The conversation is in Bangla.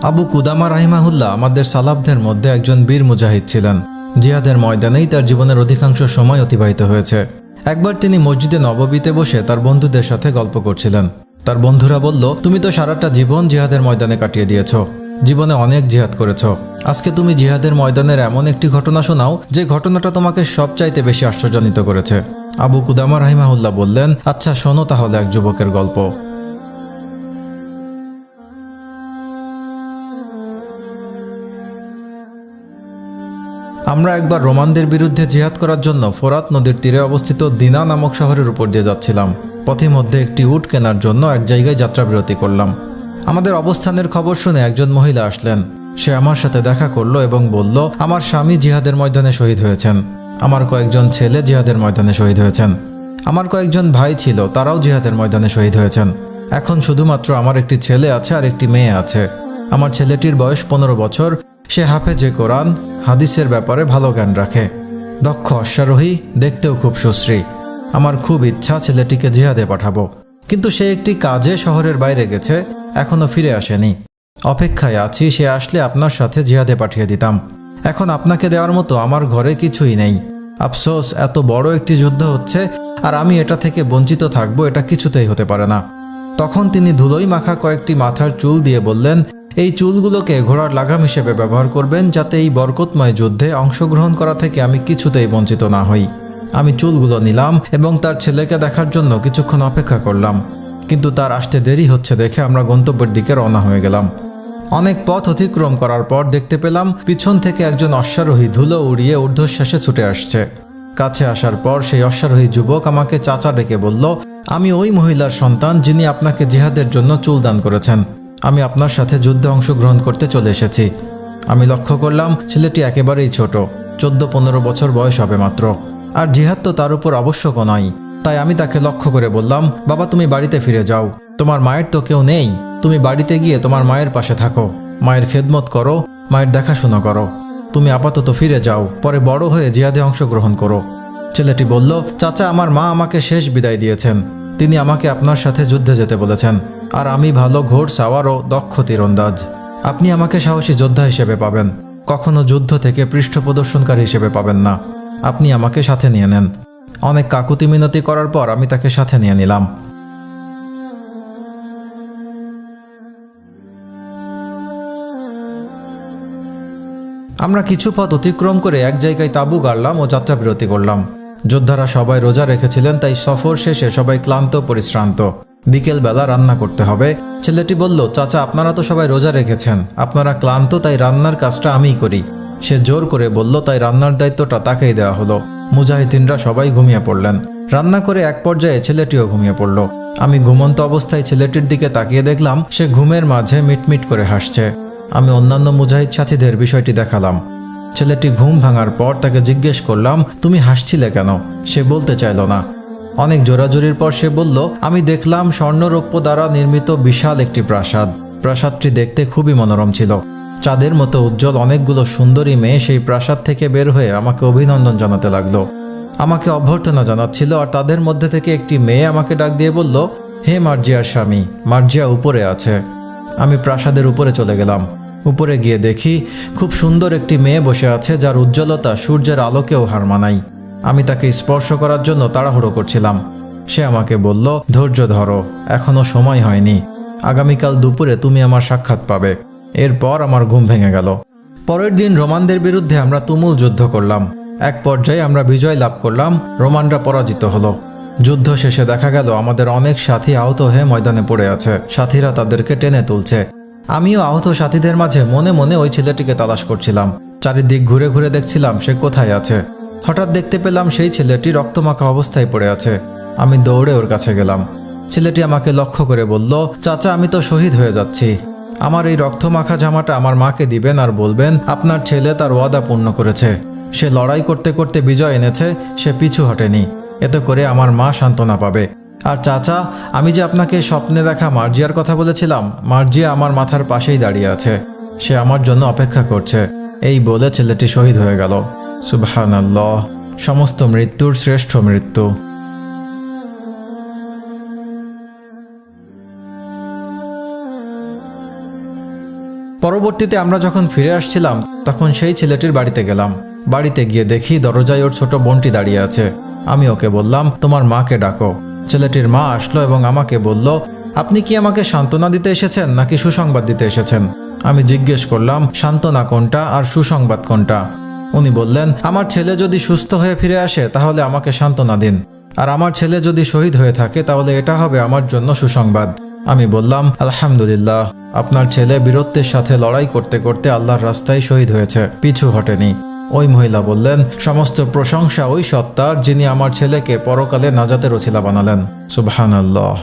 আবু কুদামা রাহিমাহুল্লাহ আমাদের সালাফদের মধ্যে একজন বীর মুজাহিদ ছিলেন। জিহাদের ময়দানেই তার জীবনের অধিকাংশ সময় অতিবাহিত হয়েছে। একবার তিনি মসজিদে নববীতে বসে তার বন্ধুদের সাথে গল্প করছিলেন। তার বন্ধুরা বলল, তুমি তো সারাটা জীবন জিহাদের ময়দানে কাটিয়ে দিয়েছ, জীবনে অনেক জিহাদ করেছ। আজকে তুমি জিহাদের ময়দানের এমন একটি ঘটনা শোনাও যে ঘটনাটা তোমাকে সবচাইতে বেশি আশ্চর্যান্বিত করেছে। আবু কুদামা রাহিমাহুল্লাহ বললেন, আচ্ছা শোনো তাহলে এক যুবকের গল্প। আমরা একবার রোমানদের বিরুদ্ধে জিহাদ করার জন্য ফোরাত নদীর তীরে অবস্থিত দিনা নামক শহরের উপর দিয়ে যাচ্ছিলাম। পথিমধ্যে একটি উট কেনার জন্য এক জায়গায় যাত্রাবিরতি করলাম। আমাদের অবস্থানের খবর শুনে একজন মহিলা আসলেন। সে আমার সাথে দেখা করলো এবং বলল, আমার স্বামী জিহাদের ময়দানে শহীদ হয়েছেন, আমার কয়েকজন ছেলে জিহাদের ময়দানে শহীদ হয়েছেন, আমার কয়েকজন ভাই ছিল, তারাও জিহাদের ময়দানে শহীদ হয়েছেন। এখন শুধুমাত্র আমার একটি ছেলে আছে আর একটি মেয়ে আছে। আমার ছেলেটির বয়স 15 বছর। সে হাফেজে কোরআন, হাদিসের ব্যাপারে ভালো জ্ঞান রাখে, দক্ষ অশ্বারোহী, দেখতেও খুব সুশ্রী। আমার খুব ইচ্ছা ছেলেটিকে জিহাদে পাঠাবো, কিন্তু সে একটি কাজে শহরের বাইরে গেছে, এখনো ফিরে আসেনি। অপেক্ষায় আছি, সে আসলে আপনার সাথে জিহাদে পাঠিয়ে দিতাম। এখন আপনাকে দেওয়ার মতো আমার ঘরে কিছুই নেই। আফসোস, এত বড় একটি যুদ্ধ হচ্ছে আর আমি এটা থেকে বঞ্চিত থাকবো, এটা কিছুতেই হতে পারে না। তখন তিনি ধুলোই মাখা কয়েকটি মাথার চুল দিয়ে বললেন, এই চুলগুলোকে ঘোড়ার লাগাম হিসেবে ব্যবহার করবেন, যাতে এই বরকতময় যুদ্ধে অংশগ্রহণ করা থেকে আমি কিছুতেই বঞ্চিত না হই। আমি চুলগুলো নিলাম এবং তার ছেলেকে দেখার জন্য কিছুক্ষণ অপেক্ষা করলাম, কিন্তু তার আসতে দেরি হচ্ছে দেখে আমরা গন্তব্যের দিকে রওনা হয়ে গেলাম। অনেক পথ অতিক্রম করার পর দেখতে পেলাম পিছন থেকে একজন অশ্বারোহী ধুলো উড়িয়ে ঊর্ধ্বশ্বাসে ছুটে আসছে। কাছে আসার পর সেই অশ্বারোহী যুবক আমাকে চাচা ডেকে বলল, আমি ওই মহিলার সন্তান যিনি আপনাকে জিহাদের জন্য চুল দান করেছেন। আমি আপনার সাথে যুদ্ধে অংশগ্রহণ করতে চলে এসেছি। আমি লক্ষ্য করলাম ছেলেটি একেবারেই ছোট, 14-15 বছর বয়স হবে মাত্র, আর জিহাদ তো তার উপর আবশ্যকও নয়। তাই আমি তাকে লক্ষ্য করে বললাম, বাবা তুমি বাড়িতে ফিরে যাও, তোমার মায়ের তো কেউ নেই, তুমি বাড়িতে গিয়ে তোমার মায়ের পাশে থাকো, মায়ের খেদমত করো, মায়ের দেখাশোনা করো। তুমি আপাতত ফিরে যাও, পরে বড় হয়ে জিহাদে অংশগ্রহণ করো। ছেলেটি বলল, চাচা আমার মা আমাকে শেষ বিদায় দিয়েছেন, তিনি আমাকে আপনার সাথে যুদ্ধে যেতে বলেছেন, আর আমি ভালো ঘোড় সাওয়ার ও দক্ষ তীরন্দাজ। আপনি আমাকে সাহসী যোদ্ধা হিসেবে পাবেন, কখনো যুদ্ধ থেকে পৃষ্ঠ প্রদর্শনকারী হিসেবে পাবেন না। আপনি আমাকে সাথে নিয়ে নেন। অনেক কাকুতি মিনতি করার পর আমি তাকে সাথে নিয়ে নিলাম। আমরা কিছু পথ অতিক্রম করে এক জায়গায় তাঁবু গাড়লাম ও যাত্রাবিরতি করলাম। যোদ্ধারা সবাই রোজা রেখেছিলেন, তাই সফর শেষে সবাই ক্লান্ত পরিশ্রান্ত। বিকেলবেলা রান্না করতে হবে। ছেলেটি বলল, চাচা আপনারা তো সবাই রোজা রেখেছেন, আপনারা ক্লান্ত, তাই রান্নার কাজটা আমিই করি। সে জোর করে বলল, তাই রান্নার দায়িত্বটা তাকেই দেওয়া হলো। মুজাহিদিনরা সবাই ঘুমিয়ে পড়লেন। রান্না করে এক পর্যায়ে ছেলেটিও ঘুমিয়ে পড়ল। আমি ঘুমন্ত অবস্থায় ছেলেটির দিকে তাকিয়ে দেখলাম সে ঘুমের মাঝে মিটমিট করে হাসছে। আমি অন্যান্য মুজাহিদ সাথীদের বিষয়টি দেখালাম। ছেলেটি ঘুম ভাঙার পর তাকে জিজ্ঞেস করলাম, তুমি হাসছিলে কেন? সে বলতে চাইল না। অনেক জোরাজুরির পর সে বলল, আমি দেখলাম স্বর্ণরৌপ্য দ্বারা নির্মিত বিশাল একটি প্রাসাদ। প্রাসাদটি দেখতে খুবই মনোরম ছিল। চাঁদের মতো উজ্জ্বল অনেকগুলো সুন্দরী মেয়ে সেই প্রাসাদ থেকে বের হয়ে আমাকে অভিনন্দন জানাতে লাগলো, আমাকে অভ্যর্থনা জানাচ্ছিল। আর তাদের মধ্যে থেকে একটি মেয়ে আমাকে ডাক দিয়ে বলল, হে মার্জিয়ার স্বামী, মার্জিয়া উপরে আছে। আমি প্রাসাদের উপরে চলে গেলাম। উপরে গিয়ে দেখি খুব সুন্দর একটি মেয়ে বসে আছে, যার উজ্জ্বলতা সূর্যের আলোকেও হার মানায়। আমি তাকে স্পর্শ করার জন্য তাড়াহুড়ো করছিলাম। সে আমাকে বলল, ধৈর্য ধরো, এখনো সময় হয়নি, আগামীকাল দুপুরে তুমি আমার সাক্ষাৎ পাবে। এরপর আমার ঘুম ভেঙে গেল। পরের দিন রোমানদের বিরুদ্ধে আমরা তুমুল যুদ্ধ করলাম। এক পর্যায়ে আমরা বিজয় লাভ করলাম, রোমানরা পরাজিত হলো। যুদ্ধ শেষে দেখা গেল আমাদের অনেক সাথী আহত হয়ে ময়দানে পড়ে আছে, সাথীরা তাদেরকে টেনে তুলছে। আমিও আহত সাথীদের মাঝে মনে মনে ওই ছেলেটিকে তালাশ করছিলাম। চারিদিক ঘুরে ঘুরে দেখছিলাম সে কোথায় আছে। হঠাৎ দেখতে পেলাম সেই ছেলেটি রক্তমাখা অবস্থায় পড়ে আছে। আমি দৌড়ে ওর কাছে গেলাম। ছেলেটি আমাকে লক্ষ্য করে বলল, চাচা আমি তো শহীদ হয়ে যাচ্ছি, আমার এই রক্তমাখা জামাটা আমার মাকে দিবেন আর বলবেন আপনার ছেলে তার ওয়াদা পূর্ণ করেছে, সে লড়াই করতে করতে বিজয় এনেছে, সে পিছু হটেনি, এতে করে আমার মা সান্ত্বনা পাবে। আর চাচা, আমি যে আপনাকে স্বপ্নে দেখা মার্জিয়ার কথা বলেছিলাম, মার্জিয়া আমার মাথার পাশেই দাঁড়িয়ে আছে, সে আমার জন্য অপেক্ষা করছে। এই বলে ছেলেটি শহীদ হয়ে গেল। সুবহানাল্লাহ, সমস্ত মৃত্যুর শ্রেষ্ঠ মৃত্যু। পরবর্তীতে আমরা যখন ফিরে আসছিলাম তখন সেই ছেলেটির বাড়িতে গেলাম। বাড়িতে গিয়ে দেখি দরজায় ওর ছোট বোনটি দাঁড়িয়ে আছে। আমি ওকে বললাম, তোমার মাকে ডাকো। ছেলেটির মা আসলো এবং আমাকে বলল, আপনি কি আমাকে সান্ত্বনা দিতে এসেছেন নাকি সুসংবাদ দিতে এসেছেন? আমি জিজ্ঞেস করলাম, সান্ত্বনা কোনটা আর সুসংবাদ কোনটা? উনি বললেন, আমার ছেলে যদি সুস্থ হয়ে ফিরে আসে তাহলে আমাকে সান্ত্বনা দিন, আর আমার ছেলে যদি শহীদ হয়ে থাকে তাহলে এটা হবে আমার জন্য সুসংবাদ। আমি বললাম, আলহামদুলিল্লাহ, আপনার ছেলে বীরত্বের সাথে লড়াই করতে করতে আল্লাহর রাস্তায় শহীদ হয়েছে, পিছু হটেনি। ওই মহিলা বললেন, সমস্ত প্রশংসা ওই সত্তার যিনি আমার ছেলেকে পরকালে নাজাতের ওসিলা বানালেন। সুবহানাল্লাহ।